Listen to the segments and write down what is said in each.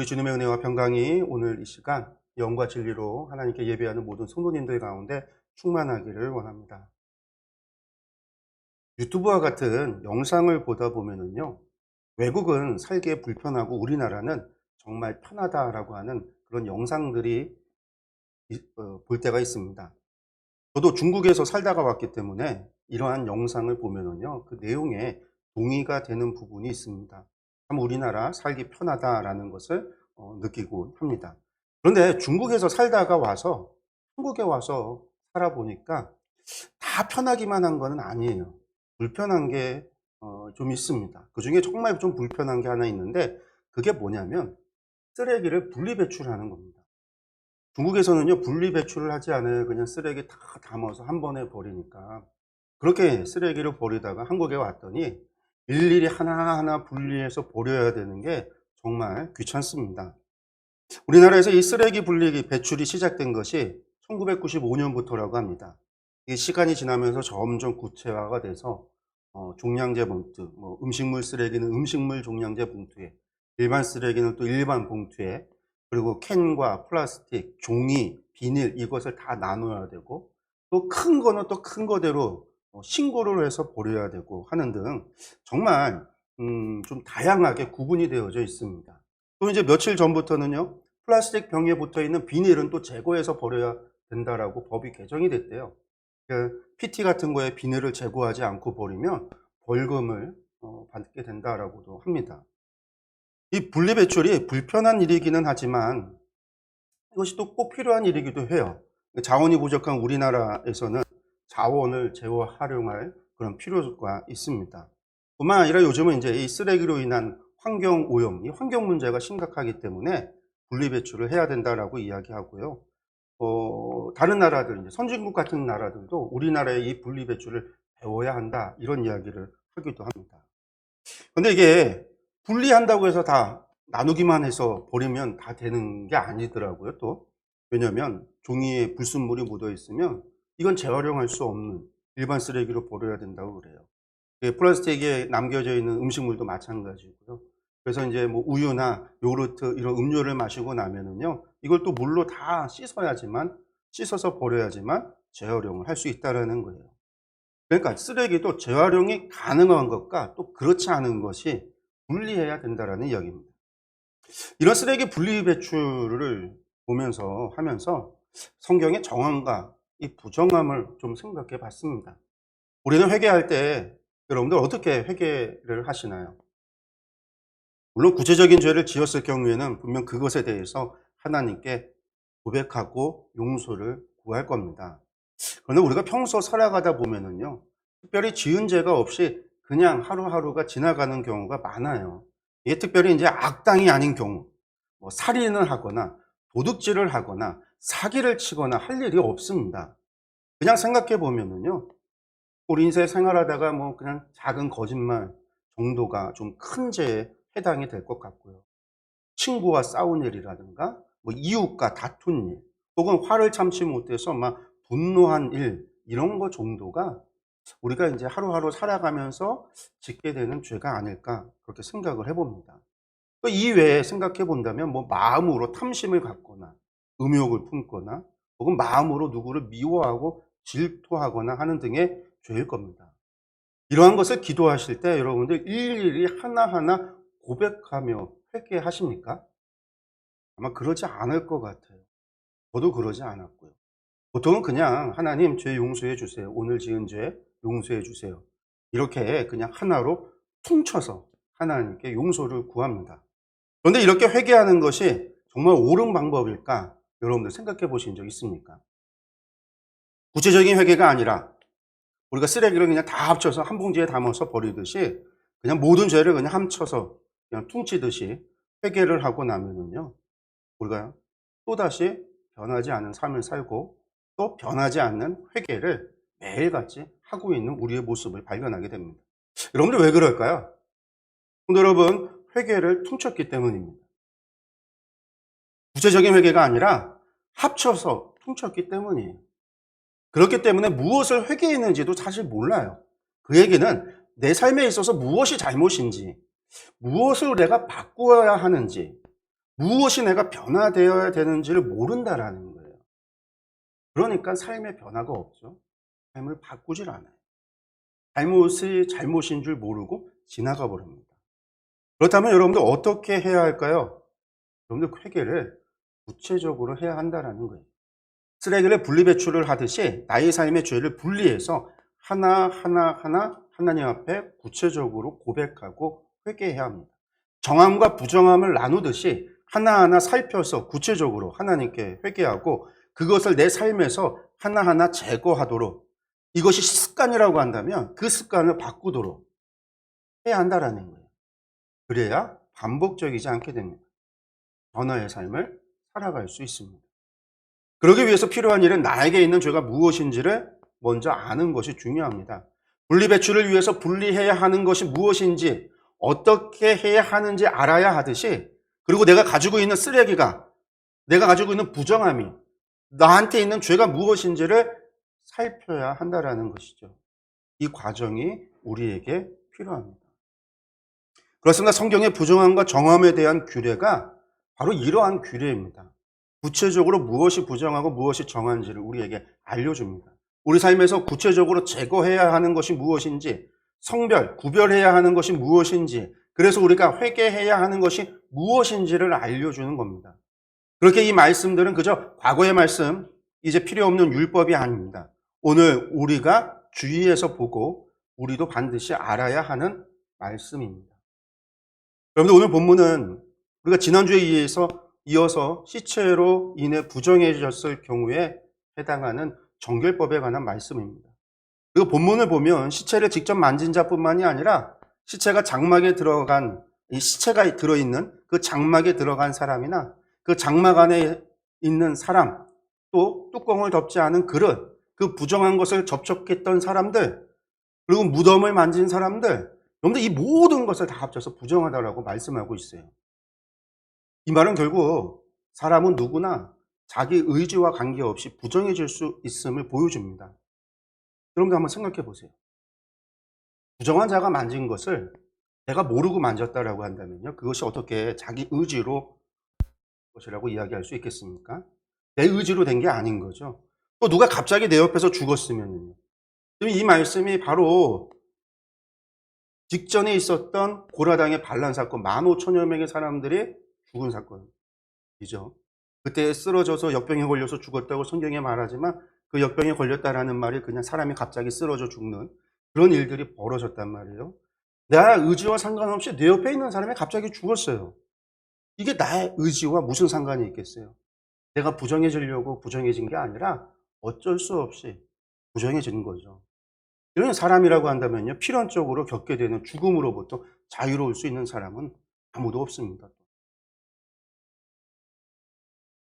우리 주님의 은혜와 평강이 오늘 이 시간 영과 진리로 하나님께 예배하는 모든 성도님들 가운데 충만하기를 원합니다. 유튜브와 같은 영상을 보다 보면은요, 외국은 살기에 불편하고 우리나라는 정말 편하다라고 하는 그런 영상들이 볼 때가 있습니다. 저도 중국에서 살다가 왔기 때문에 이러한 영상을 보면은요, 그 내용에 동의가 되는 부분이 있습니다. 참 우리나라 살기 편하다라는 것을 느끼곤 합니다. 그런데 중국에서 살다가 와서 한국에 와서 살아보니까 다 편하기만 한 거는 아니에요. 불편한 게 좀 있습니다. 그중에 정말 좀 불편한 게 하나 있는데 그게 뭐냐면 쓰레기를 분리배출하는 겁니다. 중국에서는요, 분리배출을 하지 않아요. 그냥 쓰레기 다 담아서 한 번에 버리니까. 그렇게 쓰레기를 버리다가 한국에 왔더니 일일이 하나하나 분리해서 버려야 되는 게 정말 귀찮습니다. 우리나라에서 이 쓰레기 분리 배출이 시작된 것이 1995년부터라고 합니다. 이 시간이 지나면서 점점 구체화가 돼서 종량제 봉투, 음식물 쓰레기는 음식물 종량제 봉투에, 일반 쓰레기는 또 일반 봉투에, 그리고 캔과 플라스틱, 종이, 비닐 이것을 다 나눠야 되고, 또 큰 거는 또 큰 거대로 신고를 해서 버려야 되고 하는 등 정말 좀 다양하게 구분이 되어져 있습니다. 또 이제 며칠 전부터는요, 플라스틱 병에 붙어 있는 비닐은 또 제거해서 버려야 된다라고 법이 개정이 됐대요. PT 같은 거에 비닐을 제거하지 않고 버리면 벌금을 받게 된다라고도 합니다. 이 분리배출이 불편한 일이기는 하지만 이것이 또 꼭 필요한 일이기도 해요. 자원이 부족한 우리나라에서는 자원을 재활용할 그런 필요가 있습니다. 뿐만 아니라 요즘은 이제 이 쓰레기로 인한 환경 오염, 이 환경 문제가 심각하기 때문에 분리배출을 해야 된다라고 이야기하고요. 다른 나라들, 이제 선진국 같은 나라들도 우리나라의 이 분리배출을 배워야 한다, 이런 이야기를 하기도 합니다. 근데 이게 분리한다고 해서 다 나누기만 해서 버리면 다 되는 게 아니더라고요, 또. 왜냐면 종이에 불순물이 묻어 있으면 이건 재활용할 수 없는 일반 쓰레기로 버려야 된다고 그래요. 플라스틱에 남겨져 있는 음식물도 마찬가지고요. 그래서 이제 뭐 우유나 요구르트 이런 음료를 마시고 나면은요, 이걸 또 물로 다 씻어서 버려야지만 재활용을 할 수 있다라는 거예요. 그러니까 쓰레기도 재활용이 가능한 것과 또 그렇지 않은 것이 분리해야 된다라는 이야기입니다. 이런 쓰레기 분리 배출을 하면서 성경의 정함과 이 부정함을 좀 생각해 봤습니다. 우리는 회개할 때 여러분들 어떻게 회개를 하시나요? 물론 구체적인 죄를 지었을 경우에는 분명 그것에 대해서 하나님께 고백하고 용서를 구할 겁니다. 그런데 우리가 평소 살아가다 보면은요, 특별히 지은 죄가 없이 그냥 하루하루가 지나가는 경우가 많아요. 이게 특별히 이제 악당이 아닌 경우, 뭐 살인을 하거나 도둑질을 하거나 사기를 치거나 할 일이 없습니다. 그냥 생각해 보면은요, 우리 인생 생활하다가 뭐 그냥 작은 거짓말 정도가 좀 큰 죄에 해당이 될 것 같고요. 친구와 싸운 일이라든가, 뭐 이웃과 다툰 일, 혹은 화를 참지 못해서 막 분노한 일, 이런 거 정도가 우리가 이제 하루하루 살아가면서 짓게 되는 죄가 아닐까, 그렇게 생각을 해봅니다. 또 이외에 생각해 본다면 뭐 마음으로 탐심을 갖거나 음욕을 품거나 혹은 마음으로 누구를 미워하고 질투하거나 하는 등의 죄일 겁니다. 이러한 것을 기도하실 때 여러분들 일일이 하나하나 고백하며 회개하십니까? 아마 그러지 않을 것 같아요. 저도 그러지 않았고요. 보통은 그냥 하나님 죄 용서해 주세요. 오늘 지은 죄 용서해 주세요. 이렇게 그냥 하나로 퉁쳐서 하나님께 용서를 구합니다. 그런데 이렇게 회개하는 것이 정말 옳은 방법일까? 여러분들 생각해 보신 적 있습니까? 구체적인 회개가 아니라 우리가 쓰레기를 그냥 다 합쳐서 한 봉지에 담아서 버리듯이 그냥 모든 죄를 그냥 합쳐서 그냥 퉁치듯이 회개를 하고 나면은요, 우리가 또다시 변하지 않은 삶을 살고 또 변하지 않는 회개를 매일같이 하고 있는 우리의 모습을 발견하게 됩니다. 여러분들 왜 그럴까요? 근데 여러분, 회개를 퉁쳤기 때문입니다. 구체적인 회개가 아니라 합쳐서 퉁쳤기 때문이에요. 그렇기 때문에 무엇을 회개했는지도 사실 몰라요. 그 얘기는 내 삶에 있어서 무엇이 잘못인지, 무엇을 내가 바꾸어야 하는지, 무엇이 내가 변화되어야 되는지를 모른다라는 거예요. 그러니까 삶의 변화가 없죠. 삶을 바꾸질 않아요. 잘못이 잘못인 줄 모르고 지나가 버립니다. 그렇다면 여러분들 어떻게 해야 할까요? 여러분들 회개를 구체적으로 해야 한다라는 거예요. 쓰레기를 분리배출을 하듯이 나의 삶의 죄를 분리해서 하나하나 하나님 앞에 구체적으로 고백하고 회개해야 합니다. 정함과 부정함을 나누듯이 하나하나 살펴서 구체적으로 하나님께 회개하고 그것을 내 삶에서 하나하나 제거하도록, 이것이 습관이라고 한다면 그 습관을 바꾸도록 해야 한다라는 거예요. 그래야 반복적이지 않게 됩니다. 변화의 삶을 살아갈 수 있습니다. 그러기 위해서 필요한 일은 나에게 있는 죄가 무엇인지를 먼저 아는 것이 중요합니다. 분리배출을 위해서 분리해야 하는 것이 무엇인지, 어떻게 해야 하는지 알아야 하듯이, 그리고 내가 가지고 있는 쓰레기가, 내가 가지고 있는 부정함이, 나한테 있는 죄가 무엇인지를 살펴야 한다라는 것이죠. 이 과정이 우리에게 필요합니다. 그렇습니다. 성경의 부정함과 정함에 대한 규례가 바로 이러한 규례입니다. 구체적으로 무엇이 부정하고 무엇이 정한지를 우리에게 알려줍니다. 우리 삶에서 구체적으로 제거해야 하는 것이 무엇인지, 성별, 구별해야 하는 것이 무엇인지, 그래서 우리가 회개해야 하는 것이 무엇인지를 알려주는 겁니다. 그렇게 이 말씀들은 그저 과거의 말씀, 이제 필요 없는 율법이 아닙니다. 오늘 우리가 주의해서 보고 우리도 반드시 알아야 하는 말씀입니다. 여러분들, 오늘 본문은 우리가 지난주에 이어서 시체로 인해 부정해졌을 경우에 해당하는 정결법에 관한 말씀입니다. 그리고 본문을 보면 시체를 직접 만진 자뿐만이 아니라 시체가 장막에 들어간, 이 시체가 들어있는 그 장막에 들어간 사람이나 그 장막 안에 있는 사람, 또 뚜껑을 덮지 않은 그릇, 그 부정한 것을 접촉했던 사람들, 그리고 무덤을 만진 사람들, 여러분들 이 모든 것을 다 합쳐서 부정하다라고 말씀하고 있어요. 이 말은 결국 사람은 누구나 자기 의지와 관계없이 부정해질 수 있음을 보여줍니다. 여러분들 한번 생각해 보세요. 부정한 자가 만진 것을 내가 모르고 만졌다라고 한다면요, 그것이 어떻게 자기 의지로 것이라고 이야기할 수 있겠습니까? 내 의지로 된 게 아닌 거죠. 또 누가 갑자기 내 옆에서 죽었으면요. 이 말씀이 바로 직전에 있었던 고라당의 반란 사건, 15,000여 명의 사람들이 죽은 사건이죠. 그때 쓰러져서 역병에 걸려서 죽었다고 성경에 말하지만 그 역병에 걸렸다라는 말이 그냥 사람이 갑자기 쓰러져 죽는 그런 일들이 벌어졌단 말이에요. 내 의지와 상관없이 내 옆에 있는 사람이 갑자기 죽었어요. 이게 나의 의지와 무슨 상관이 있겠어요? 내가 부정해지려고 부정해진 게 아니라 어쩔 수 없이 부정해진 거죠. 이런 사람이라고 한다면요, 필연적으로 겪게 되는 죽음으로부터 자유로울 수 있는 사람은 아무도 없습니다.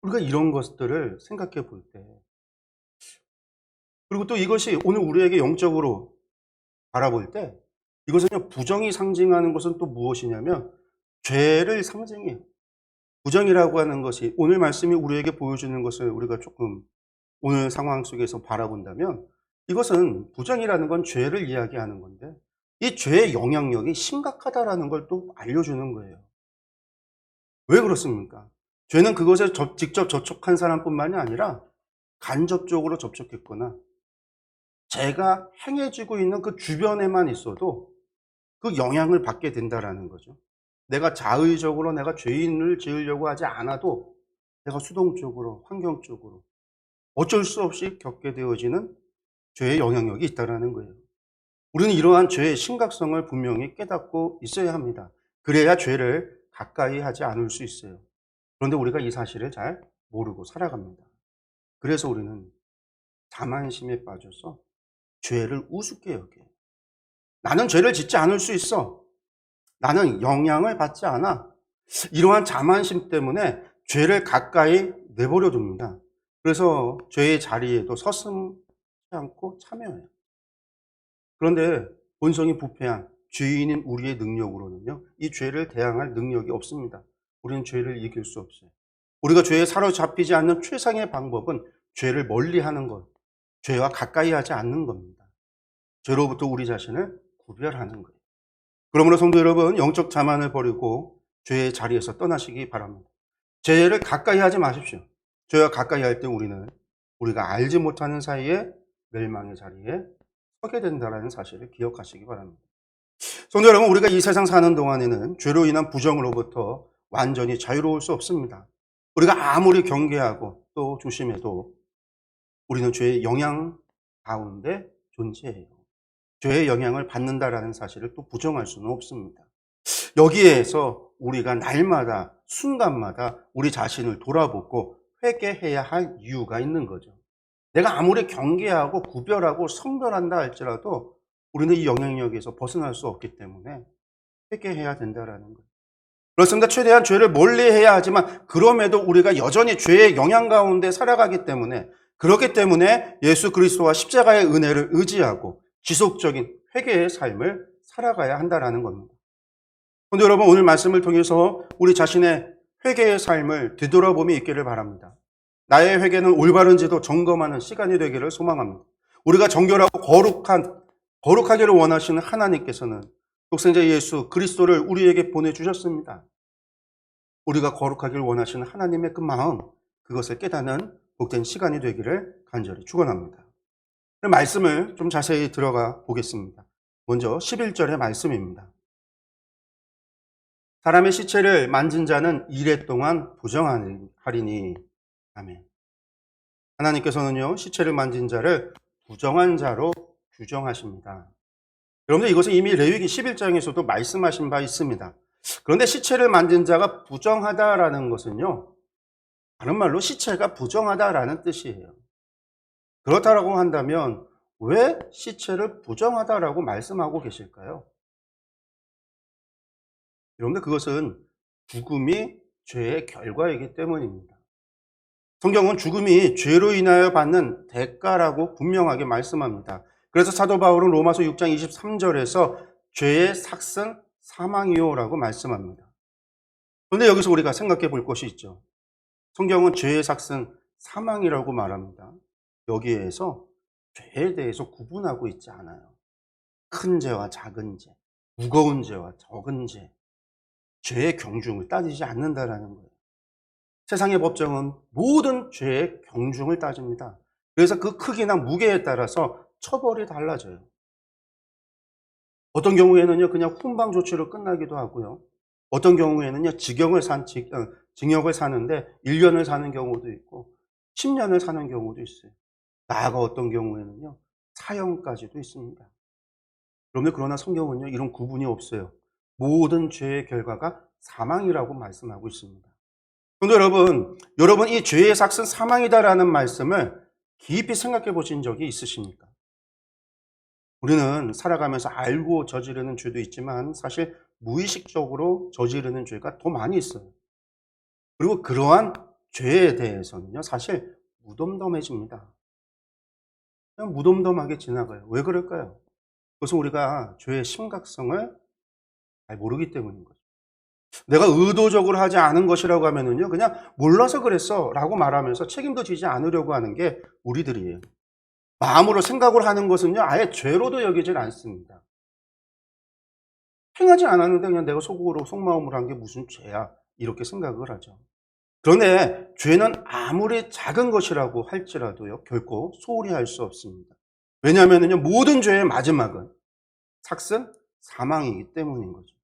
우리가 이런 것들을 생각해 볼 때, 그리고 또 이것이 오늘 우리에게 영적으로 바라볼 때, 이것은요, 부정이 상징하는 것은 또 무엇이냐면 죄를 상징해요. 부정이라고 하는 것이, 오늘 말씀이 우리에게 보여주는 것을 우리가 조금 오늘 상황 속에서 바라본다면, 이것은 부정이라는 건 죄를 이야기하는 건데, 이 죄의 영향력이 심각하다라는 걸 또 알려주는 거예요. 왜 그렇습니까? 죄는 그것에 직접 접촉한 사람뿐만이 아니라 간접적으로 접촉했거나 죄가 행해지고 있는 그 주변에만 있어도 그 영향을 받게 된다라는 거죠. 내가 자의적으로 내가 죄인을 지으려고 하지 않아도 내가 수동적으로, 환경적으로 어쩔 수 없이 겪게 되어지는 죄의 영향력이 있다는 거예요. 우리는 이러한 죄의 심각성을 분명히 깨닫고 있어야 합니다. 그래야 죄를 가까이 하지 않을 수 있어요. 그런데 우리가 이 사실을 잘 모르고 살아갑니다. 그래서 우리는 자만심에 빠져서 죄를 우습게 여겨요. 나는 죄를 짓지 않을 수 있어. 나는 영향을 받지 않아. 이러한 자만심 때문에 죄를 가까이 내버려 둡니다. 그래서 죄의 자리에도 서슴지 않고 참여해요. 그런데 본성이 부패한 죄인인 우리의 능력으로는요, 이 죄를 대항할 능력이 없습니다. 우리는 죄를 이길 수 없어요. 우리가 죄에 사로잡히지 않는 최상의 방법은 죄를 멀리하는 것, 죄와 가까이 하지 않는 겁니다. 죄로부터 우리 자신을 구별하는 거예요. 그러므로 성도 여러분, 영적 자만을 버리고 죄의 자리에서 떠나시기 바랍니다. 죄를 가까이 하지 마십시오. 죄와 가까이 할 때 우리가 알지 못하는 사이에 멸망의 자리에 서게 된다는 사실을 기억하시기 바랍니다. 성도 여러분, 우리가 이 세상 사는 동안에는 죄로 인한 부정으로부터 완전히 자유로울 수 없습니다. 우리가 아무리 경계하고 또 조심해도 우리는 죄의 영향 가운데 존재해요. 죄의 영향을 받는다라는 사실을 또 부정할 수는 없습니다. 여기에서 우리가 날마다 순간마다 우리 자신을 돌아보고 회개해야 할 이유가 있는 거죠. 내가 아무리 경계하고 구별하고 성별한다 할지라도 우리는 이 영향력에서 벗어날 수 없기 때문에 회개해야 된다라는 거예요. 그렇습니다. 최대한 죄를 멀리해야 하지만 그럼에도 우리가 여전히 죄의 영향 가운데 살아가기 때문에, 그렇기 때문에 예수 그리스도와 십자가의 은혜를 의지하고 지속적인 회개의 삶을 살아가야 한다라는 겁니다. 그런데 여러분, 오늘 말씀을 통해서 우리 자신의 회개의 삶을 되돌아봄이 있기를 바랍니다. 나의 회개는 올바른지도 점검하는 시간이 되기를 소망합니다. 우리가 정결하고 거룩하기를 원하시는 하나님께서는 독생자 예수 그리스도를 우리에게 보내주셨습니다. 우리가 거룩하기를 원하시는 하나님의 그 마음, 그것을 깨닫는 복된 시간이 되기를 간절히 축원합니다. 말씀을 좀 자세히 들어가 보겠습니다. 먼저 11절의 말씀입니다. 사람의 시체를 만진 자는 이레 동안 부정하리니. 아멘. 하나님께서는요, 시체를 만진 자를 부정한 자로 규정하십니다. 여러분들, 이것은 이미 레위기 11장에서도 말씀하신 바 있습니다. 그런데 시체를 만진 자가 부정하다라는 것은요, 다른 말로 시체가 부정하다라는 뜻이에요. 그렇다라고 한다면 왜 시체를 부정하다라고 말씀하고 계실까요? 여러분들, 그것은 죽음이 죄의 결과이기 때문입니다. 성경은 죽음이 죄로 인하여 받는 대가라고 분명하게 말씀합니다. 그래서 사도 바울은 로마서 6장 23절에서 죄의 삭은 사망이요라고 말씀합니다. 그런데 여기서 우리가 생각해 볼 것이 있죠. 성경은 죄의 삭은 사망이라고 말합니다. 여기에서 죄에 대해서 구분하고 있지 않아요. 큰 죄와 작은 죄, 무거운 죄와 적은 죄, 죄의 경중을 따지지 않는다라는 거예요. 세상의 법정은 모든 죄의 경중을 따집니다. 그래서 그 크기나 무게에 따라서 처벌이 달라져요. 어떤 경우에는요, 그냥 훈방 조치로 끝나기도 하고요. 어떤 경우에는요, 징역을 사는데 1년을 사는 경우도 있고 10년을 사는 경우도 있어요. 나아가 어떤 경우에는요, 사형까지도 있습니다. 그러나 성경은요, 이런 구분이 없어요. 모든 죄의 결과가 사망이라고 말씀하고 있습니다. 그런데 여러분 이 죄의 삭은 사망이다라는 말씀을 깊이 생각해 보신 적이 있으십니까? 우리는 살아가면서 알고 저지르는 죄도 있지만 사실 무의식적으로 저지르는 죄가 더 많이 있어요. 그리고 그러한 죄에 대해서는요, 사실 무덤덤해집니다. 그냥 무덤덤하게 지나가요. 왜 그럴까요? 그것은 우리가 죄의 심각성을 잘 모르기 때문인 거죠. 내가 의도적으로 하지 않은 것이라고 하면은요, 그냥 몰라서 그랬어 라고 말하면서 책임도 지지 않으려고 하는 게 우리들이에요. 마음으로 생각을 하는 것은요, 아예 죄로도 여기질 않습니다. 행하지 않았는데 그냥 내가 속마음으로 한 게 무슨 죄야, 이렇게 생각을 하죠. 그런데 죄는 아무리 작은 것이라고 할지라도요, 결코 소홀히 할 수 없습니다. 왜냐하면요, 모든 죄의 마지막은 삭은 사망이기 때문인 거죠.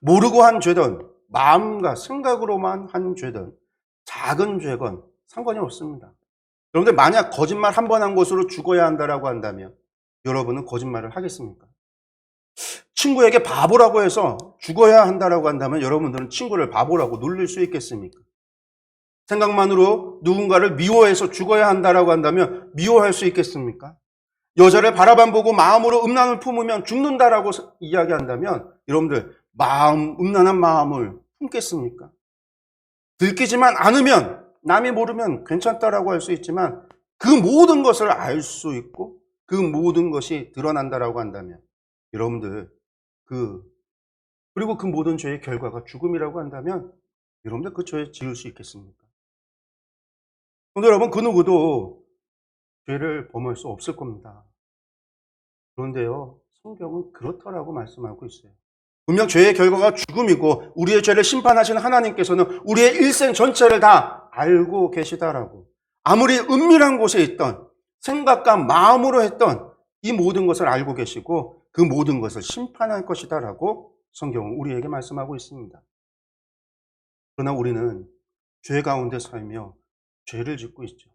모르고 한 죄든 마음과 생각으로만 한 죄든 작은 죄건 상관이 없습니다. 여러분들, 만약 거짓말 한 번 한 것으로 죽어야 한다라고 한다면 여러분은 거짓말을 하겠습니까? 친구에게 바보라고 해서 죽어야 한다라고 한다면 여러분들은 친구를 바보라고 놀릴 수 있겠습니까? 생각만으로 누군가를 미워해서 죽어야 한다라고 한다면 미워할 수 있겠습니까? 여자를 바라만 보고 마음으로 음란을 품으면 죽는다라고 이야기한다면 여러분들, 음란한 마음을 품겠습니까? 들키지만 않으면, 남이 모르면 괜찮다라고 할 수 있지만 그 모든 것을 알 수 있고 그 모든 것이 드러난다라고 한다면 여러분들, 그리고 그 모든 죄의 결과가 죽음이라고 한다면 여러분들 그 죄에 지을 수 있겠습니까? 그런데 여러분, 그 누구도 죄를 범할 수 없을 겁니다. 그런데요, 성경은 그렇다라고 말씀하고 있어요. 분명 죄의 결과가 죽음이고 우리의 죄를 심판하시는 하나님께서는 우리의 일생 전체를 다 알고 계시다라고. 아무리 은밀한 곳에 있던 생각과 마음으로 했던 이 모든 것을 알고 계시고 그 모든 것을 심판할 것이다라고 성경은 우리에게 말씀하고 있습니다. 그러나 우리는 죄 가운데 살며 죄를 짓고 있죠.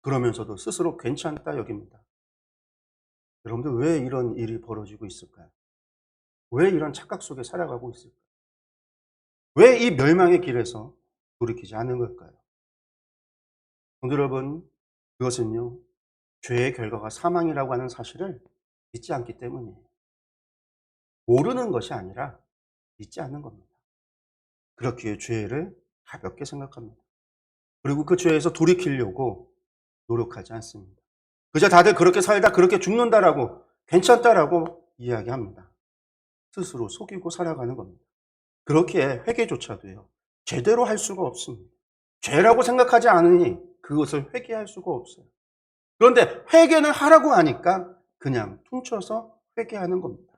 그러면서도 스스로 괜찮다 여깁니다. 여러분들 왜 이런 일이 벌어지고 있을까요? 왜 이런 착각 속에 살아가고 있을까요? 왜 이 멸망의 길에서 돌이키지 않는 걸까요? 성도 여러분, 그것은요, 죄의 결과가 사망이라고 하는 사실을 믿지 않기 때문이에요. 모르는 것이 아니라 믿지 않는 겁니다. 그렇기에 죄를 가볍게 생각합니다. 그리고 그 죄에서 돌이키려고 노력하지 않습니다. 그저 다들 그렇게 살다 그렇게 죽는다라고, 괜찮다라고 이야기합니다. 스스로 속이고 살아가는 겁니다. 그렇기에 회개조차도요, 제대로 할 수가 없습니다. 죄라고 생각하지 않으니 그것을 회개할 수가 없어요. 그런데 회개는 하라고 하니까 그냥 퉁쳐서 회개하는 겁니다.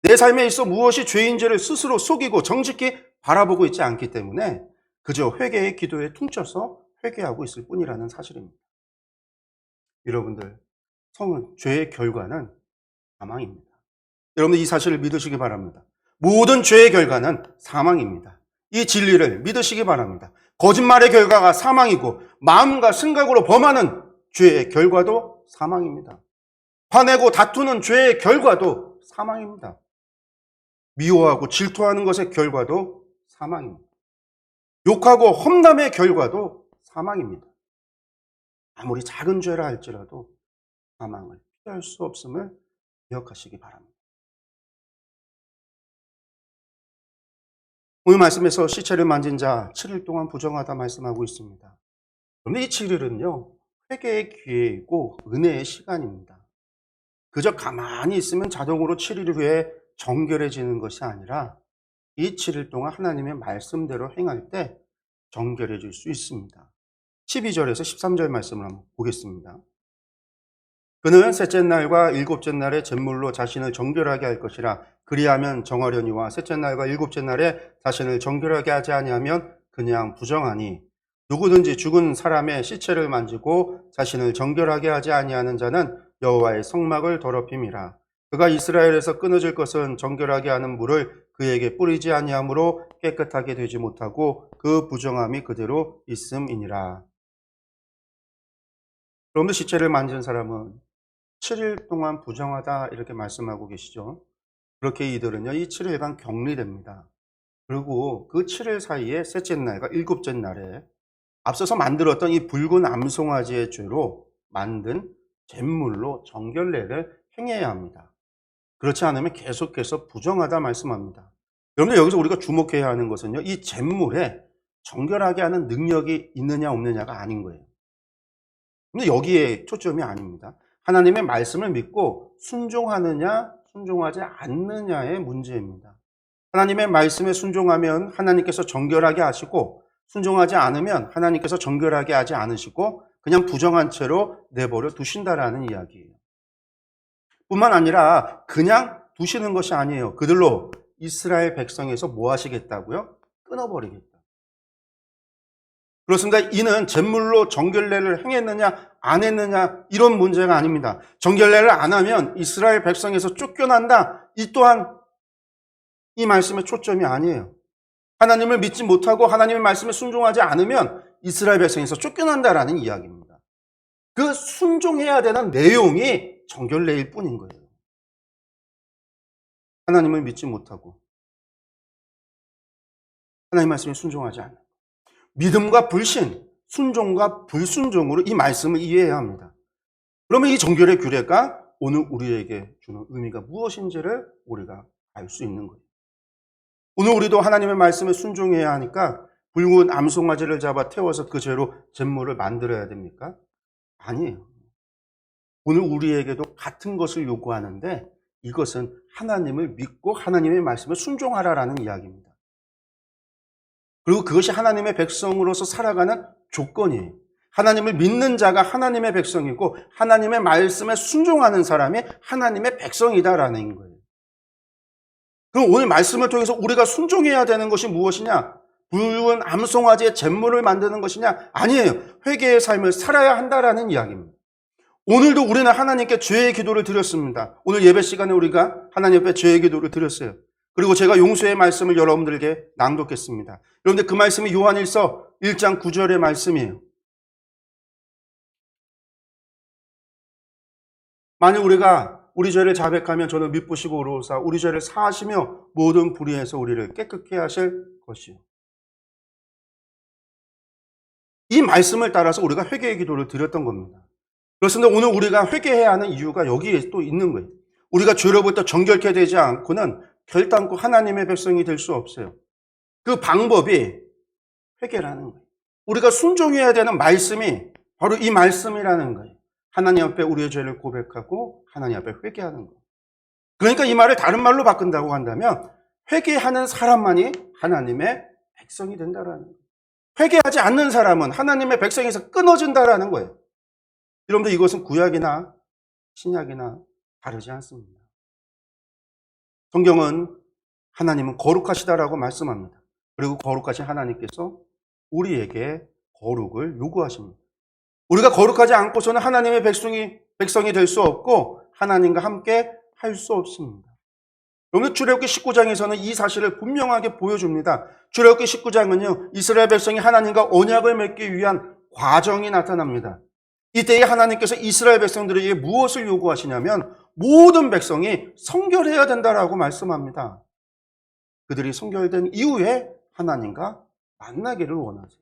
내 삶에 있어 무엇이 죄인지를 스스로 속이고 정직히 바라보고 있지 않기 때문에 그저 회개의 기도에 퉁쳐서 회개하고 있을 뿐이라는 사실입니다. 여러분들, 죄의 결과는 사망입니다. 여러분들 이 사실을 믿으시기 바랍니다. 모든 죄의 결과는 사망입니다. 이 진리를 믿으시기 바랍니다. 거짓말의 결과가 사망이고 마음과 생각으로 범하는 죄의 결과도 사망입니다. 화내고 다투는 죄의 결과도 사망입니다. 미워하고 질투하는 것의 결과도 사망입니다. 욕하고 험담의 결과도 사망입니다. 아무리 작은 죄라 할지라도 사망을 피할 수 없음을 기억하시기 바랍니다. 오늘 말씀에서 시체를 만진 자 7일 동안 부정하다 말씀하고 있습니다. 그런데 이 7일은요, 회개의 기회이고 은혜의 시간입니다. 그저 가만히 있으면 자동으로 7일 후에 정결해지는 것이 아니라 이 7일 동안 하나님의 말씀대로 행할 때 정결해질 수 있습니다. 12절에서 13절 말씀을 한번 보겠습니다. 그는 셋째 날과 일곱째 날에 잿물로 자신을 정결하게 할 것이라. 그리하면 정하려니와 셋째 날과 일곱째 날에 자신을 정결하게 하지 아니하면 그냥 부정하니. 누구든지 죽은 사람의 시체를 만지고 자신을 정결하게 하지 아니하는 자는 여호와의 성막을 더럽힘이라. 그가 이스라엘에서 끊어질 것은 정결하게 하는 물을 그에게 뿌리지 아니하므로 깨끗하게 되지 못하고 그 부정함이 그대로 있음이니라. 여러분들, 시체를 만진 사람은 7일 동안 부정하다 이렇게 말씀하고 계시죠. 그렇게 이들은요, 이 7일간 격리됩니다. 그리고 그 7일 사이에 셋째 날과 일곱째 날에 앞서서 만들었던 이 붉은 암송아지의 죄로 만든 잿물로 정결례를 행해야 합니다. 그렇지 않으면 계속해서 부정하다 말씀합니다. 여러분들, 여기서 우리가 주목해야 하는 것은요, 이 잿물에 정결하게 하는 능력이 있느냐 없느냐가 아닌 거예요. 근데 여기에 초점이 아닙니다. 하나님의 말씀을 믿고 순종하느냐 순종하지 않느냐의 문제입니다. 하나님의 말씀에 순종하면 하나님께서 정결하게 하시고, 순종하지 않으면 하나님께서 정결하게 하지 않으시고 그냥 부정한 채로 내버려 두신다라는 이야기예요. 뿐만 아니라 그냥 두시는 것이 아니에요. 그들로 이스라엘 백성에서 뭐 하시겠다고요? 끊어버리겠다. 그렇습니다. 이는 잿물로 정결례를 행했느냐 안 했느냐 이런 문제가 아닙니다. 정결례를 안 하면 이스라엘 백성에서 쫓겨난다. 이 또한 이 말씀의 초점이 아니에요. 하나님을 믿지 못하고 하나님의 말씀에 순종하지 않으면 이스라엘 백성에서 쫓겨난다라는 이야기입니다. 그 순종해야 되는 내용이 정결례일 뿐인 거예요. 하나님을 믿지 못하고 하나님 말씀에 순종하지 않는 믿음과 불신, 순종과 불순종으로 이 말씀을 이해해야 합니다. 그러면 이 정결의 규례가 오늘 우리에게 주는 의미가 무엇인지를 우리가 알 수 있는 거예요. 오늘 우리도 하나님의 말씀에 순종해야 하니까 붉은 암송아지를 잡아 태워서 그 죄로 잿물을 만들어야 됩니까? 아니에요. 오늘 우리에게도 같은 것을 요구하는데 이것은 하나님을 믿고 하나님의 말씀에 순종하라라는 이야기입니다. 그리고 그것이 하나님의 백성으로서 살아가는 조건이에요. 하나님을 믿는 자가 하나님의 백성이고 하나님의 말씀에 순종하는 사람이 하나님의 백성이다라는 거예요. 그럼 오늘 말씀을 통해서 우리가 순종해야 되는 것이 무엇이냐? 붉은 암송아지의 잿물을 만드는 것이냐? 아니에요. 회개의 삶을 살아야 한다라는 이야기입니다. 오늘도 우리는 하나님께 죄의 기도를 드렸습니다. 오늘 예배 시간에 우리가 하나님 앞에 죄의 기도를 드렸어요. 그리고 제가 용서의 말씀을 여러분들에게 낭독했습니다. 여러분들 그 말씀이 요한일서 1장 9절의 말씀이에요. 만약 우리가 우리 죄를 자백하면 저는 미쁘시고 의로우사 우리 죄를 사하시며 모든 불의에서 우리를 깨끗게 하실 것이요. 이 말씀을 따라서 우리가 회개의 기도를 드렸던 겁니다. 그렇습니다. 오늘 우리가 회개해야 하는 이유가 여기에 또 있는 거예요. 우리가 죄로부터 정결케 되지 않고는 결단코 하나님의 백성이 될 수 없어요. 그 방법이 회개라는 거예요. 우리가 순종해야 되는 말씀이 바로 이 말씀이라는 거예요. 하나님 앞에 우리의 죄를 고백하고 하나님 앞에 회개하는 거예요. 그러니까 이 말을 다른 말로 바꾼다고 한다면 회개하는 사람만이 하나님의 백성이 된다라는 거예요. 회개하지 않는 사람은 하나님의 백성에서 끊어진다라는 거예요. 여러분들 이것은 구약이나 신약이나 다르지 않습니다. 성경은 하나님은 거룩하시다라고 말씀합니다. 그리고 거룩하신 하나님께서 우리에게 거룩을 요구하십니다. 우리가 거룩하지 않고서는 하나님의 백성이 될 수 없고 하나님과 함께 할 수 없습니다. 여러분 출애굽기 19장에서는 이 사실을 분명하게 보여줍니다. 출애굽기 19장은요 이스라엘 백성이 하나님과 언약을 맺기 위한 과정이 나타납니다. 이때에 하나님께서 이스라엘 백성들에게 무엇을 요구하시냐면 모든 백성이 성결해야 된다라고 말씀합니다. 그들이 성결된 이후에 하나님과 만나기를 원하세요.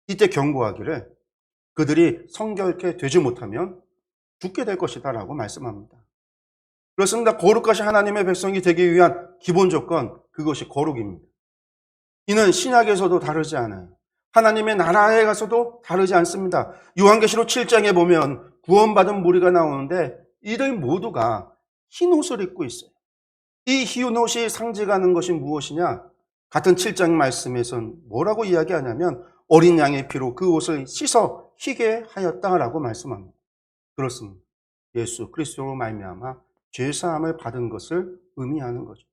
이때 경고하기를 그들이 성결케 되지 못하면 죽게 될 것이다 라고 말씀합니다. 그렇습니다. 거룩하신 하나님의 백성이 되기 위한 기본 조건, 그것이 거룩입니다. 이는 신약에서도 다르지 않아요. 하나님의 나라에 가서도 다르지 않습니다. 요한계시록 7장에 보면 구원받은 무리가 나오는데 이들 모두가 흰 옷을 입고 있어요. 이 흰 옷이 상징하는 것이 무엇이냐? 같은 7장 말씀에선 뭐라고 이야기하냐면 어린 양의 피로 그 옷을 씻어 희게 하였다라고 말씀합니다. 그렇습니다. 예수 그리스도로 말미암아 죄사함을 받은 것을 의미하는 거죠.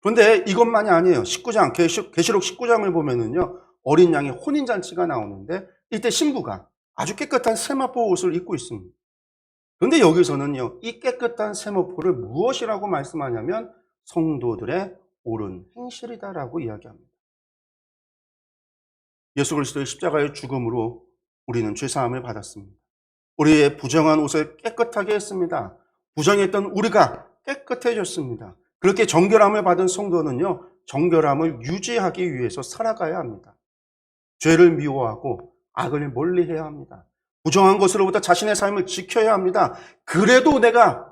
그런데 이것만이 아니에요. 19장 계시록 19장을 보면은요 어린 양의 혼인잔치가 나오는데 이때 신부가 아주 깨끗한 세마포 옷을 입고 있습니다. 그런데 여기서는요 이 깨끗한 세마포를 무엇이라고 말씀하냐면 성도들의 옳은 행실이다라고 이야기합니다. 예수 그리스도의 십자가의 죽음으로 우리는 죄사함을 받았습니다. 우리의 부정한 옷을 깨끗하게 했습니다. 부정했던 우리가 깨끗해졌습니다. 그렇게 정결함을 받은 성도는요 정결함을 유지하기 위해서 살아가야 합니다. 죄를 미워하고 악을 멀리해야 합니다. 부정한 것으로부터 자신의 삶을 지켜야 합니다. 그래도 내가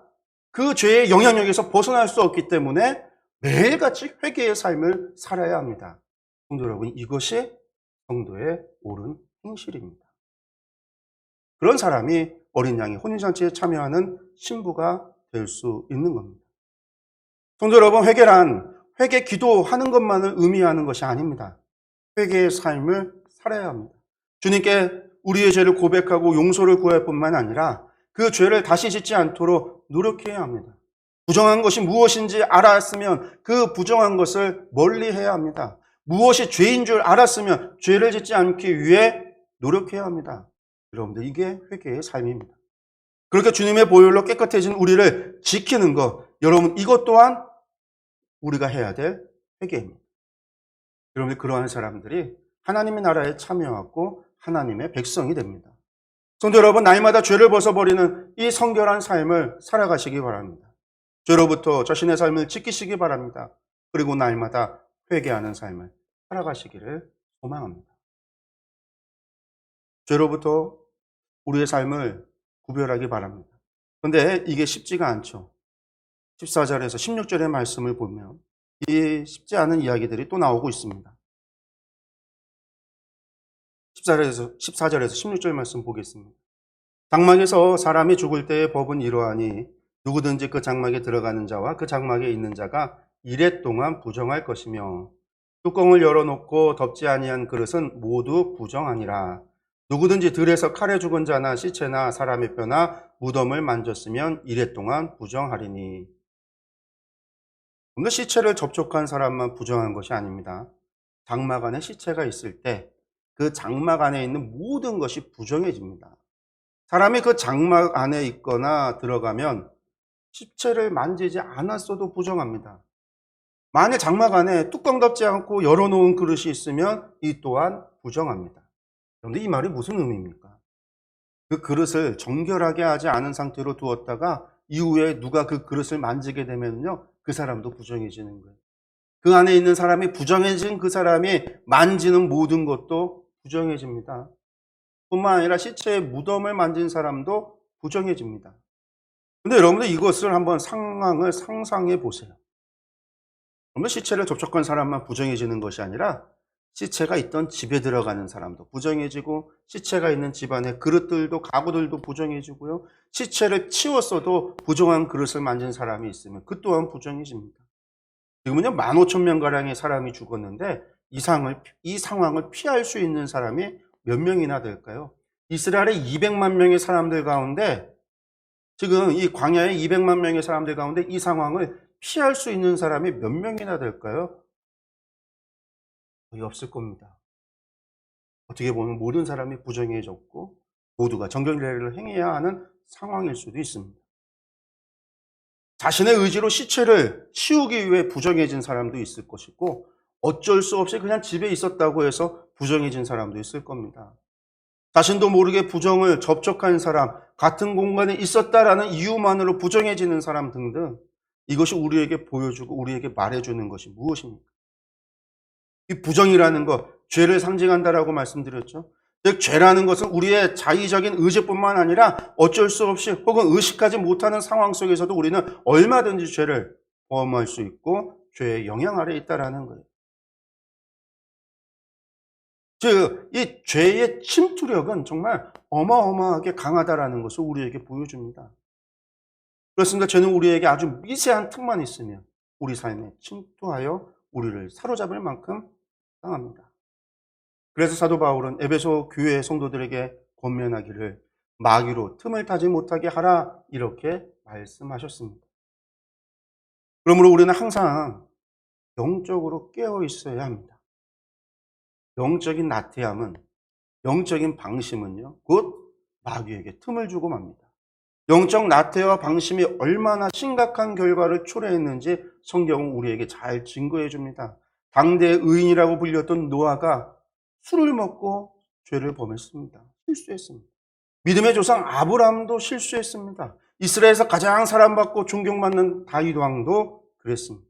그 죄의 영향력에서 벗어날 수 없기 때문에 매일같이 회개의 삶을 살아야 합니다. 성도 여러분, 이것이 성도의 옳은 행실입니다. 그런 사람이 어린 양의 혼인잔치에 참여하는 신부가 될 수 있는 겁니다. 성도 여러분, 회개란 회개 기도하는 것만을 의미하는 것이 아닙니다. 회개의 삶을 살아야 합니다. 주님께 우리의 죄를 고백하고 용서를 구할 뿐만 아니라 그 죄를 다시 짓지 않도록 노력해야 합니다. 부정한 것이 무엇인지 알았으면 그 부정한 것을 멀리해야 합니다. 무엇이 죄인 줄 알았으면 죄를 짓지 않기 위해 노력해야 합니다. 여러분들 이게 회개의 삶입니다. 그렇게 주님의 보혈로 깨끗해진 우리를 지키는 것, 여러분 이것 또한 우리가 해야 될 회개입니다. 여러분들 그러한 사람들이 하나님의 나라에 참여하고 하나님의 백성이 됩니다. 성도 여러분, 날마다 죄를 벗어버리는 이 성결한 삶을 살아가시기 바랍니다. 죄로부터 자신의 삶을 지키시기 바랍니다. 그리고 날마다 회개하는 삶을 살아가시기를 소망합니다. 죄로부터 우리의 삶을 구별하기 바랍니다. 그런데 이게 쉽지가 않죠. 14절에서 16절의 말씀을 보면 이 쉽지 않은 이야기들이 또 나오고 있습니다. 14절에서 16절 말씀 보겠습니다. 장막에서 사람이 죽을 때의 법은 이러하니 누구든지 그 장막에 들어가는 자와 그 장막에 있는 자가 이레 동안 부정할 것이며 뚜껑을 열어놓고 덮지 아니한 그릇은 모두 부정하니라. 누구든지 들에서 칼에 죽은 자나 시체나 사람의 뼈나 무덤을 만졌으면 이레 동안 부정하리니. 근데 시체를 접촉한 사람만 부정한 것이 아닙니다. 장막 안에 시체가 있을 때 그 장막 안에 있는 모든 것이 부정해집니다. 사람이 그 장막 안에 있거나 들어가면 시체를 만지지 않았어도 부정합니다. 만약 장막 안에 뚜껑 덮지 않고 열어놓은 그릇이 있으면 이 또한 부정합니다. 그런데 이 말이 무슨 의미입니까? 그 그릇을 정결하게 하지 않은 상태로 두었다가 이후에 누가 그 그릇을 만지게 되면요, 그 사람도 부정해지는 거예요. 그 안에 있는 사람이 부정해진 그 사람이 만지는 모든 것도 부정해집니다. 뿐만 아니라 시체의 무덤을 만진 사람도 부정해집니다. 근데 여러분들 이것을 한번 상황을 상상해 보세요. 그러면 시체를 접촉한 사람만 부정해지는 것이 아니라 시체가 있던 집에 들어가는 사람도 부정해지고, 시체가 있는 집안의 그릇들도 가구들도 부정해지고요. 시체를 치웠어도 부정한 그릇을 만진 사람이 있으면 그 또한 부정해집니다. 지금은요 15,000명가량의 사람이 죽었는데 이 상황을 피할 수 있는 사람이 몇 명이나 될까요? 이스라엘의 200만 명의 사람들 가운데, 지금 이 광야의 200만 명의 사람들 가운데 이 상황을 피할 수 있는 사람이 몇 명이나 될까요? 거의 없을 겁니다. 어떻게 보면 모든 사람이 부정해졌고 모두가 정결례를 행해야 하는 상황일 수도 있습니다. 자신의 의지로 시체를 치우기 위해 부정해진 사람도 있을 것이고, 어쩔 수 없이 그냥 집에 있었다고 해서 부정해진 사람도 있을 겁니다. 자신도 모르게 부정을 접촉한 사람, 같은 공간에 있었다라는 이유만으로 부정해지는 사람 등등, 이것이 우리에게 보여주고 우리에게 말해주는 것이 무엇입니까? 이 부정이라는 것, 죄를 상징한다라고 말씀드렸죠. 즉 죄라는 것은 우리의 자의적인 의지뿐만 아니라 어쩔 수 없이 혹은 의식하지 못하는 상황 속에서도 우리는 얼마든지 죄를 범할 수 있고 죄의 영향 아래에 있다라는 거예요. 즉 이 죄의 침투력은 정말 어마어마하게 강하다라는 것을 우리에게 보여줍니다. 그렇습니다. 죄는 우리에게 아주 미세한 틈만 있으면 우리 삶에 침투하여 우리를 사로잡을 만큼 강합니다. 그래서 사도 바울은 에베소 교회 성도들에게 권면하기를 마귀로 틈을 타지 못하게 하라, 이렇게 말씀하셨습니다. 그러므로 우리는 항상 영적으로 깨어 있어야 합니다. 영적인 나태함은, 영적인 방심은요, 곧 마귀에게 틈을 주고 맙니다. 영적 나태와 방심이 얼마나 심각한 결과를 초래했는지 성경은 우리에게 잘 증거해 줍니다. 당대의 의인이라고 불렸던 노아가 술을 먹고 죄를 범했습니다. 실수했습니다. 믿음의 조상 아브라함도 실수했습니다. 이스라엘에서 가장 사랑받고 존경받는 다윗 왕도 그랬습니다.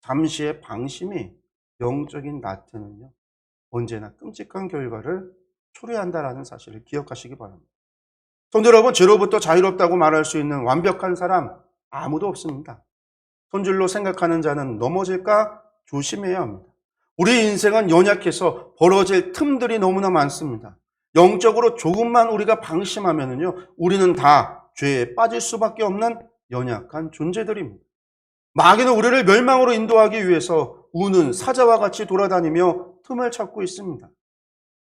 잠시의 방심이, 영적인 나태는요, 언제나 끔찍한 결과를 초래한다라는 사실을 기억하시기 바랍니다. 성도 여러분, 죄로부터 자유롭다고 말할 수 있는 완벽한 사람 아무도 없습니다. 손질로 생각하는 자는 넘어질까 조심해야 합니다. 우리 인생은 연약해서 벌어질 틈들이 너무나 많습니다. 영적으로 조금만 우리가 방심하면요, 우리는 다 죄에 빠질 수밖에 없는 연약한 존재들입니다. 마귀는 우리를 멸망으로 인도하기 위해서 우는 사자와 같이 돌아다니며 틈을 찾고 있습니다.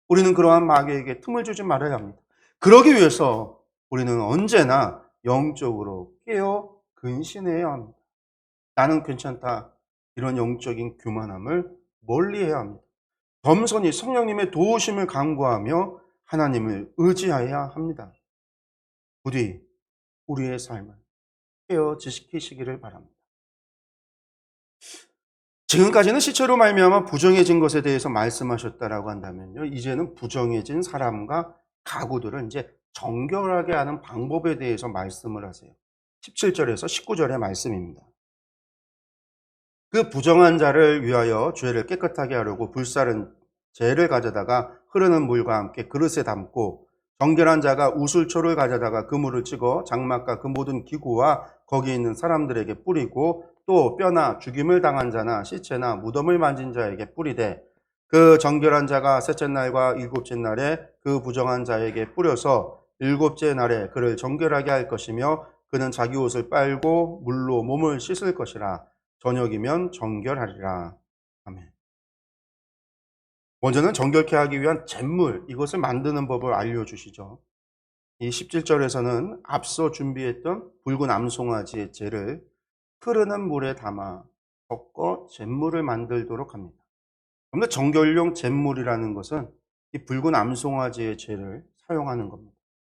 우리는 그러한 마귀에게 틈을 주지 말아야 합니다. 그러기 위해서 우리는 언제나 영적으로 깨어 근신해야 합니다. 나는 괜찮다, 이런 영적인 교만함을 멀리해야 합니다. 겸손히 성령님의 도우심을 간구하며 하나님을 의지해야 합니다. 부디 우리의 삶을 깨어 지키시기를 바랍니다. 지금까지는 시체로 말미암아 부정해진 것에 대해서 말씀하셨다라고 한다면요, 이제는 부정해진 사람과 가구들을 이제 정결하게 하는 방법에 대해서 말씀을 하세요. 17절에서 19절의 말씀입니다. 그 부정한 자를 위하여 죄를 깨끗하게 하려고 불사른 재를 가져다가 흐르는 물과 함께 그릇에 담고, 정결한 자가 우슬초를 가져다가 그 물을 찍어 장막과 그 모든 기구와 거기 있는 사람들에게 뿌리고, 또 뼈나 죽임을 당한 자나 시체나 무덤을 만진 자에게 뿌리되, 그 정결한 자가 셋째 날과 일곱째 날에 그 부정한 자에게 뿌려서 일곱째 날에 그를 정결하게 할 것이며, 그는 자기 옷을 빨고 물로 몸을 씻을 것이라. 저녁이면 정결하리라. 아멘. 먼저는 정결케 하기 위한 잿물, 이것을 만드는 법을 알려주시죠. 이 17절에서는 앞서 준비했던 붉은 암송아지의 젤을 흐르는 물에 담아 섞어 잿물을 만들도록 합니다. 그런데 정결용 잿물이라는 것은 이 붉은 암송아지의 죄를 사용하는 겁니다.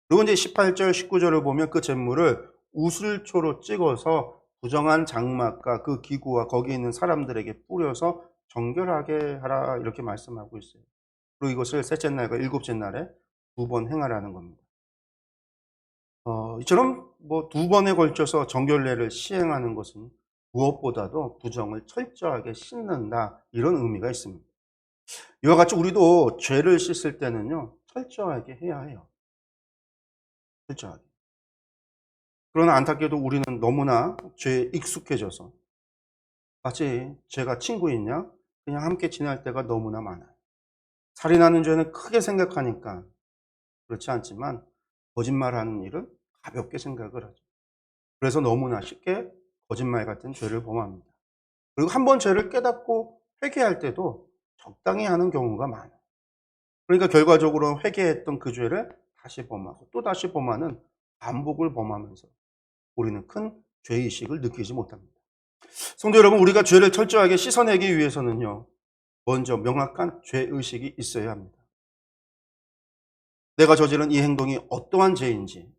그리고 이제 18절, 19절을 보면 그 잿물을 우슬초로 찍어서 부정한 장막과 그 기구와 거기 있는 사람들에게 뿌려서 정결하게 하라 이렇게 말씀하고 있어요. 그리고 이것을 셋째 날과 일곱째 날에 2번 행하라는 겁니다. 이처럼 뭐 2번에 걸쳐서 정결례를 시행하는 것은 무엇보다도 부정을 철저하게 씻는다 이런 의미가 있습니다. 이와 같이 우리도 죄를 씻을 때는요 철저하게 해야 해요. 철저하게. 그러나 안타깝게도 우리는 너무나 죄에 익숙해져서 마치 죄가 친구이냐 그냥 함께 지낼 때가 너무나 많아요. 살인하는 죄는 크게 생각하니까 그렇지 않지만 거짓말하는 일은 가볍게 생각을 하죠. 그래서 너무나 쉽게 거짓말 같은 죄를 범합니다. 그리고 한 번 죄를 깨닫고 회개할 때도 적당히 하는 경우가 많아요. 그러니까 결과적으로 회개했던 그 죄를 다시 범하고 또 다시 범하는 반복을 범하면서 우리는 큰 죄의식을 느끼지 못합니다. 성도 여러분, 우리가 죄를 철저하게 씻어내기 위해서는요, 먼저 명확한 죄의식이 있어야 합니다. 내가 저지른 이 행동이 어떠한 죄인지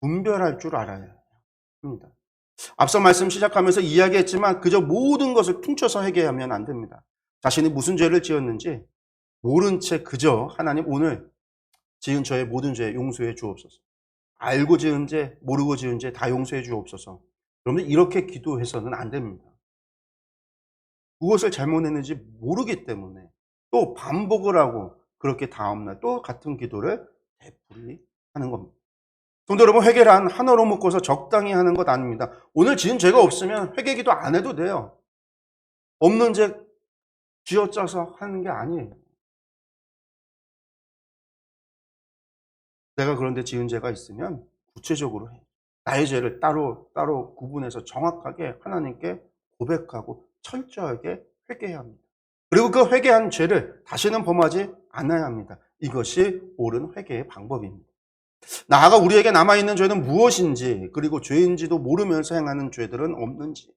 분별할 줄 알아야 합니다. 앞서 말씀 시작하면서 이야기했지만 그저 모든 것을 퉁쳐서 회개하면 안 됩니다. 자신이 무슨 죄를 지었는지 모른 채 그저 하나님 오늘 지은 저의 모든 죄 용서해 주옵소서. 알고 지은 죄, 모르고 지은 죄 다 용서해 주옵소서. 여러분들 이렇게 기도해서는 안 됩니다. 무엇을 잘못했는지 모르기 때문에 또 반복을 하고 그렇게 다음날 또 같은 기도를 되풀이하는 겁니다. 성도 여러분, 회개란 하나로 묶어서 적당히 하는 것 아닙니다. 오늘 지은 죄가 없으면 회개기도 안 해도 돼요. 없는 죄 쥐어짜서 하는 게 아니에요. 내가 그런데 지은 죄가 있으면 구체적으로 해. 나의 죄를 따로 구분해서 정확하게 하나님께 고백하고 철저하게 회개해야 합니다. 그리고 그 회개한 죄를 다시는 범하지 않아야 합니다. 이것이 옳은 회개의 방법입니다. 나아가 우리에게 남아있는 죄는 무엇인지, 그리고 죄인지도 모르면서 행하는 죄들은 없는지,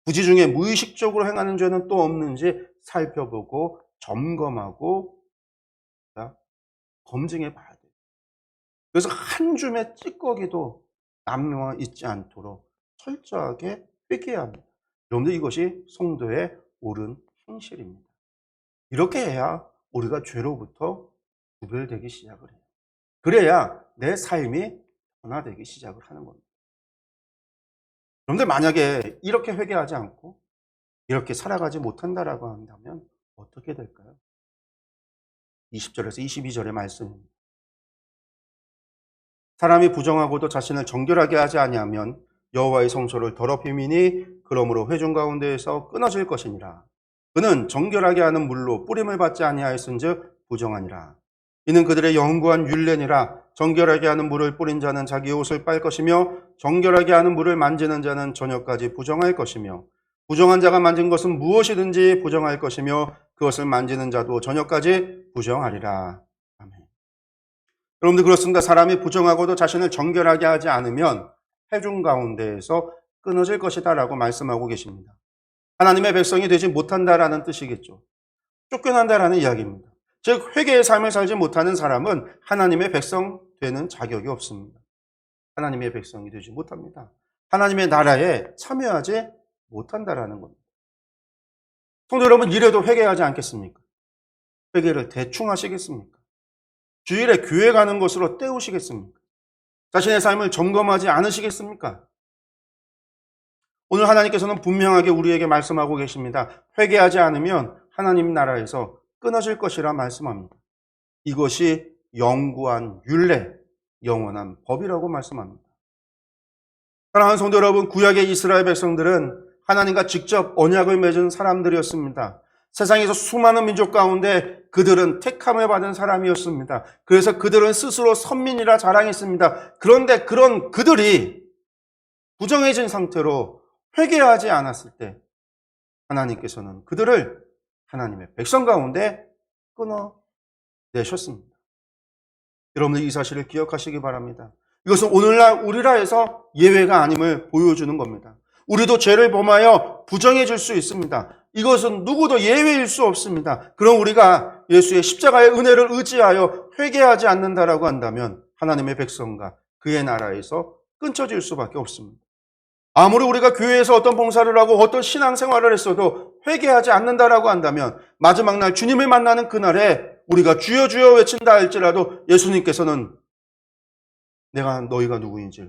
부지 중에 무의식적으로 행하는 죄는 또 없는지 살펴보고 점검하고 검증해 봐야 돼요. 그래서 한 줌의 찌꺼기도 남아 있지 않도록 철저하게 회개해야 합니다. 여러분들 이것이 성도의 옳은 행실입니다. 이렇게 해야 우리가 죄로부터 구별되기 시작을 해요. 그래야 내 삶이 변화되기 시작을 하는 겁니다. 여러분들 만약에 이렇게 회개하지 않고 이렇게 살아가지 못한다라고 한다면 어떻게 될까요? 20절에서 22절의 말씀입니다. 사람이 부정하고도 자신을 정결하게 하지 아니하면 여호와의 성소를 더럽힘이니 그러므로 회중 가운데에서 끊어질 것이니라. 그는 정결하게 하는 물로 뿌림을 받지 아니하였은즉 부정하니라. 이는 그들의 영구한 율례니라. 정결하게 하는 물을 뿌린 자는 자기 옷을 빨 것이며 정결하게 하는 물을 만지는 자는 저녁까지 부정할 것이며 부정한 자가 만진 것은 무엇이든지 부정할 것이며 그것을 만지는 자도 저녁까지 부정하리라. 아멘. 여러분들 그렇습니다. 사람이 부정하고도 자신을 정결하게 하지 않으면 회중 가운데에서 끊어질 것이다 라고 말씀하고 계십니다. 하나님의 백성이 되지 못한다라는 뜻이겠죠. 쫓겨난다라는 이야기입니다. 즉 회개의 삶을 살지 못하는 사람은 하나님의 백성 되는 자격이 없습니다. 하나님의 백성이 되지 못합니다. 하나님의 나라에 참여하지 못한다라는 겁니다. 성도 여러분, 이래도 회개하지 않겠습니까? 회개를 대충 하시겠습니까? 주일에 교회 가는 것으로 때우시겠습니까? 자신의 삶을 점검하지 않으시겠습니까? 오늘 하나님께서는 분명하게 우리에게 말씀하고 계십니다. 회개하지 않으면 하나님 나라에서 끊어질 것이라 말씀합니다. 이것이 영구한 율례, 영원한 법이라고 말씀합니다. 사랑하는 성도 여러분, 구약의 이스라엘 백성들은 하나님과 직접 언약을 맺은 사람들이었습니다. 세상에서 수많은 민족 가운데 그들은 택함을 받은 사람이었습니다. 그래서 그들은 스스로 선민이라 자랑했습니다. 그런데 그런 그들이 부정해진 상태로 회개하지 않았을 때 하나님께서는 그들을 하나님의 백성 가운데 끊어내셨습니다. 여러분들 이 사실을 기억하시기 바랍니다. 이것은 오늘날 우리라에서 예외가 아님을 보여주는 겁니다. 우리도 죄를 범하여 부정해질 수 있습니다. 이것은 누구도 예외일 수 없습니다. 그럼 우리가 예수의 십자가의 은혜를 의지하여 회개하지 않는다라고 한다면 하나님의 백성과 그의 나라에서 끊쳐질 수밖에 없습니다. 아무리 우리가 교회에서 어떤 봉사를 하고 어떤 신앙생활을 했어도 회개하지 않는다라고 한다면 마지막 날 주님을 만나는 그날에 우리가 주여 주여 외친다 할지라도 예수님께서는 내가 너희가 누구인지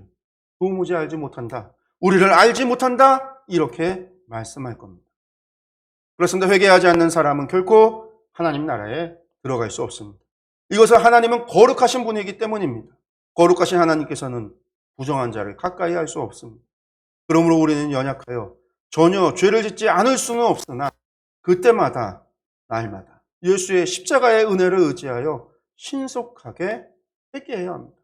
도무지 알지 못한다. 우리를 알지 못한다. 이렇게 말씀할 겁니다. 그렇습니다. 회개하지 않는 사람은 결코 하나님 나라에 들어갈 수 없습니다. 이것은 하나님은 거룩하신 분이기 때문입니다. 거룩하신 하나님께서는 부정한 자를 가까이 할 수 없습니다. 그러므로 우리는 연약하여 전혀 죄를 짓지 않을 수는 없으나 그때마다 날마다 예수의 십자가의 은혜를 의지하여 신속하게 회개해야 합니다.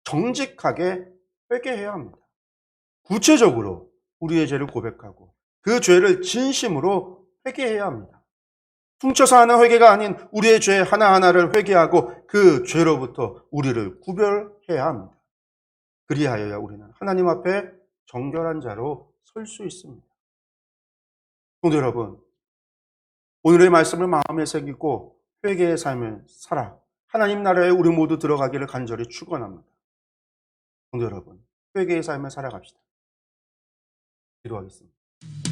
정직하게 회개해야 합니다. 구체적으로 우리의 죄를 고백하고 그 죄를 진심으로 회개해야 합니다. 퉁쳐서 하는 회개가 아닌 우리의 죄 하나하나를 회개하고 그 죄로부터 우리를 구별해야 합니다. 그리하여야 우리는 하나님 앞에 정결한 자로 설 수 있습니다. 성도 여러분, 오늘의 말씀을 마음에 새기고 회개의 삶을 살아 하나님 나라에 우리 모두 들어가기를 간절히 축원합니다. 성도 여러분, 회개의 삶을 살아갑시다. 기도하겠습니다.